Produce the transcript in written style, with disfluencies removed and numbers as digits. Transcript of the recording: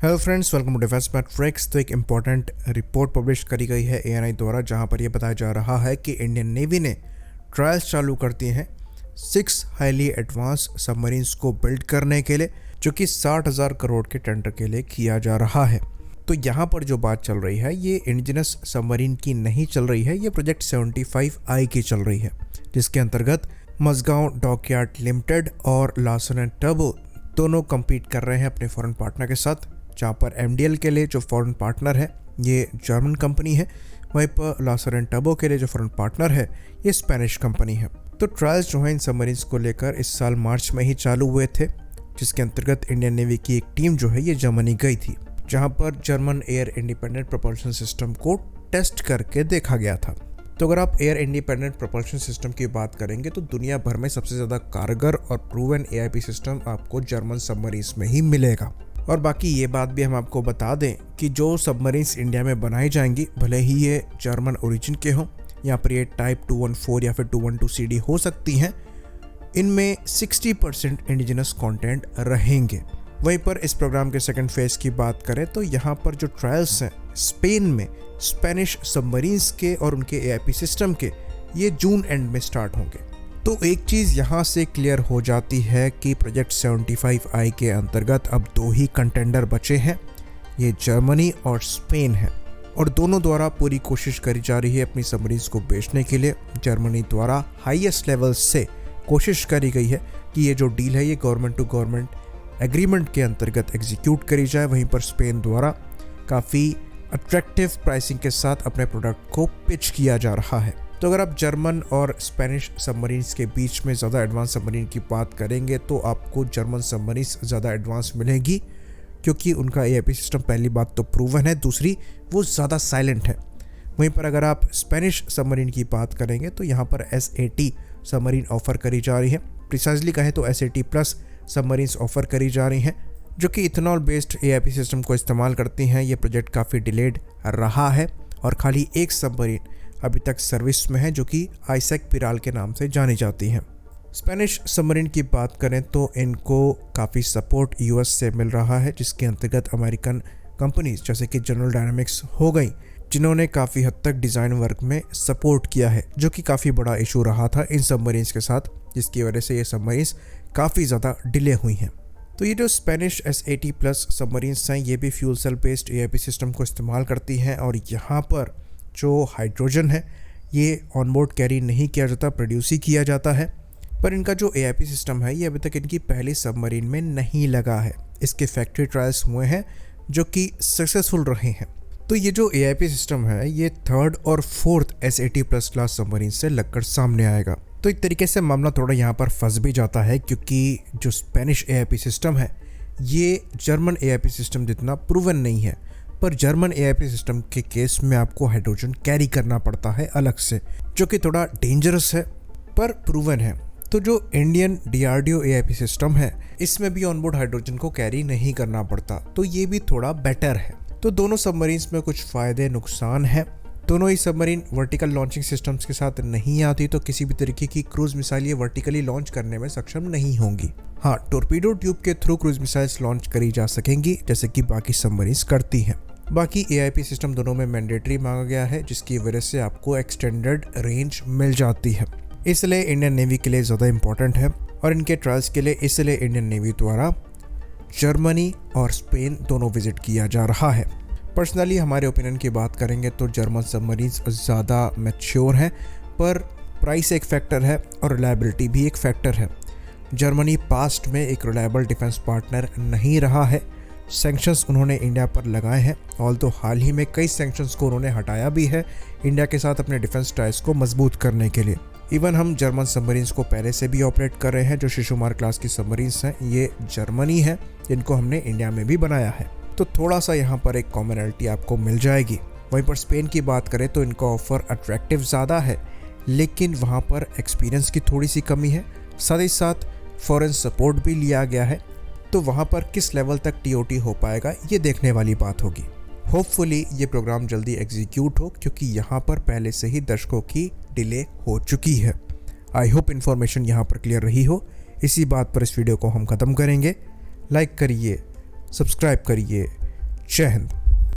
Hello friends, welcome to defence matrix. तो एक important report publish करी गई है एएनआई द्वारा, जहां पर यह बताया जा रहा है कि इंडियन नेवी ने ट्रायल्स चालू कर दिए हैं 6 हाईली एडवांस सबमरीन्स को बिल्ड करने के लिए, जो कि 60,000 करोड़ के टेंडर के लिए किया जा रहा है। तो यहाँ पर जो बात चल रही है ये इंडिजिनस सबमरीन की नहीं चल रही है, ये प्रोजेक्ट 75I की चल रही है, जिसके अंतर्गत मजगांव डॉकयार्ड लिमिटेड और लार्सन एंड टर्बो दोनों कम्पीट कर रहे हैं अपने फॉरेन पार्टनर के साथ। जहाँ पर MDL के लिए जो फॉरेन पार्टनर है ये जर्मन कंपनी है, वहीं पर लार्सन एंड टर्बो के लिए जो फॉरेन पार्टनर है ये स्पेनिश कंपनी है। तो ट्रायल्स जो है इन सबमरीन्स को लेकर इस साल मार्च में ही चालू हुए थे, जिसके अंतर्गत इंडियन नेवी की एक टीम जो है ये जर्मनी गई थी, जहाँ पर German air independent propulsion system को टेस्ट करके देखा गया था। तो अगर आप एयर इंडिपेंडेंट प्रोपल्शन सिस्टम की बात करेंगे तो दुनिया भर में सबसे ज़्यादा कारगर और प्रूवन AIP सिस्टम आपको जर्मन सबमरीन्स में ही मिलेगा। और बाकी ये बात भी हम आपको बता दें कि जो सबमरीन्स इंडिया में बनाई जाएंगी, भले ही ये जर्मन ओरिजिन के हों, यहाँ पर ये टाइप 214 या फिर 212CD हो सकती हैं, इनमें 60% इंडिजिनस कंटेंट रहेंगे। वहीं पर इस प्रोग्राम के सेकंड फेज की बात करें तो यहाँ पर जो ट्रायल्स हैं स्पेन में स्पेनिश सबमरीन्स के और उनके AIP सिस्टम के, ये जून एंड में स्टार्ट होंगे। तो एक चीज़ यहाँ से क्लियर हो जाती है कि प्रोजेक्ट 75I के अंतर्गत अब 2 ही कंटेंडर बचे हैं, ये जर्मनी और स्पेन है, और दोनों द्वारा पूरी कोशिश करी जा रही है अपनी सबमरीन्स को बेचने के लिए। जर्मनी द्वारा हाईएस्ट लेवल से कोशिश करी गई है कि ये जो डील है ये गवर्नमेंट टू गवर्नमेंट एग्रीमेंट के अंतर्गत एग्जीक्यूट करी जाए। वहीं पर स्पेन द्वारा काफ़ी अट्रैक्टिव प्राइसिंग के साथ अपने प्रोडक्ट को पिच किया जा रहा है। तो अगर आप जर्मन और स्पेनिश सबमरीन्स के बीच में ज़्यादा एडवांस सबमरीन की बात करेंगे तो आपको जर्मन सबमरीन्स ज़्यादा एडवांस मिलेगी, क्योंकि उनका AIP सिस्टम पहली बात तो प्रूवन है, दूसरी वो ज़्यादा साइलेंट है। वहीं पर अगर आप स्पेनिश सबमरीन की बात करेंगे तो यहाँ पर S80 सबमरीन ऑफर करी जा रही है, प्रिसाइजली कहें तो S80 प्लस सबमरीन्स ऑफर करी जा रही हैं, जो कि इथेनॉल बेस्ड AIP सिस्टम को इस्तेमाल करती हैं। ये प्रोजेक्ट काफ़ी डिलेड रहा है और खाली एक सबमरीन अभी तक सर्विस में है, जो कि आइसैक पिराल के नाम से जानी जाती हैं। स्पेनिश सबमरीन की बात करें तो इनको काफ़ी सपोर्ट US से मिल रहा है, जिसके अंतर्गत अमेरिकन कंपनीज जैसे कि जनरल डायनामिक्स हो गई, जिन्होंने काफ़ी हद तक डिज़ाइन वर्क में सपोर्ट किया है, जो कि काफ़ी बड़ा इशू रहा था इन सबमरीन्स के साथ, जिसकी वजह से ये सबमरीन्स काफ़ी ज़्यादा डिले हुई हैं। तो ये जो स्पेनिश S80 प्लस सबमरीन्स हैं ये भी fuel cell based AIP system को इस्तेमाल करती हैं, और यहाँ पर जो हाइड्रोजन है ये ऑनबोर्ड कैरी नहीं किया जाता, प्रोड्यूस ही किया जाता है। पर इनका जो AIP सिस्टम है ये अभी तक इनकी पहली सबमरीन में नहीं लगा है। इसके फैक्ट्री ट्रायल्स हुए हैं जो कि सक्सेसफुल रहे हैं। तो ये जो AIP सिस्टम है ये 3rd और 4th S80 plus class submarine से लगकर सामने आएगा। तो एक तरीके से मामला थोड़ा यहाँ पर फंस भी जाता है, क्योंकि जो स्पेनिश AIP सिस्टम है ये जर्मन AIP सिस्टम जितना प्रूवन नहीं है, पर जर्मन AIP सिस्टम के केस में आपको हाइड्रोजन कैरी करना पड़ता है अलग से, जो कि थोड़ा डेंजरस है पर प्रूवन है। तो जो इंडियन DRDO AIP सिस्टम है इसमें भी ऑनबोर्ड हाइड्रोजन को कैरी नहीं करना पड़ता, तो ये भी थोड़ा बेटर है। तो दोनों सबमरीन्स में कुछ फ़ायदे नुकसान हैं। दोनों ही सबमरीन वर्टिकल लॉन्चिंग सिस्टम्स के साथ नहीं आती, तो किसी भी तरीके की क्रूज मिसाइल ये वर्टिकली लॉन्च करने में सक्षम नहीं होंगी। हाँ, टोरपीडो ट्यूब के थ्रू क्रूज मिसाइल्स लॉन्च करी जा सकेंगी, जैसे कि बाकी सबमरीन्स करती हैं। बाकी AIP सिस्टम दोनों में मैंडेटरी मांगा गया है, जिसकी वजह से आपको एक्सटेंडेड रेंज मिल जाती है, इसलिए इंडियन नेवी के लिए ज़्यादा इंपॉर्टेंट है। और इनके ट्रायल्स के लिए इसलिए इंडियन नेवी द्वारा जर्मनी और स्पेन दोनों विजिट किया जा रहा है। पर्सनली हमारे ओपिनियन की बात करेंगे तो जर्मन सबमरीन्स ज़्यादा मैच्योर हैं, पर प्राइस एक फैक्टर है और रिलायबिलिटी भी एक फैक्टर है। जर्मनी पास्ट में एक रिलायबल डिफेंस पार्टनर नहीं रहा है। सैंक्शंस उन्होंने इंडिया पर लगाए हैं, ऑल तो हाल ही में कई सैंक्शंस को उन्होंने हटाया भी है इंडिया के साथ अपने डिफेंस टाइज को मजबूत करने के लिए। इवन हम जर्मन सबमरीन्स को पहले से भी ऑपरेट कर रहे हैं। जो शिशुमार क्लास की सबमरीन्स हैं ये जर्मनी है, जिनको हमने इंडिया में भी बनाया है, तो थोड़ा सा यहाँ पर एक कॉमनैलिटी आपको मिल जाएगी। वहीं पर स्पेन की बात करें तो इनका ऑफर अट्रैक्टिव ज़्यादा है, लेकिन वहाँ पर एक्सपीरियंस की थोड़ी सी कमी है, साथ ही साथ फॉरेन सपोर्ट भी लिया गया है। तो वहाँ पर किस लेवल तक TOT हो पाएगा ये देखने वाली बात होगी। होपफुली ये प्रोग्राम जल्दी एग्जीक्यूट हो, क्योंकि यहाँ पर पहले से ही दशकों की डिले हो चुकी है। आई होप इन्फॉर्मेशन यहाँ पर क्लियर रही हो। इसी बात पर इस वीडियो को हम ख़त्म करेंगे। लाइक करिए, सब्सक्राइब करिए, जय हिंद।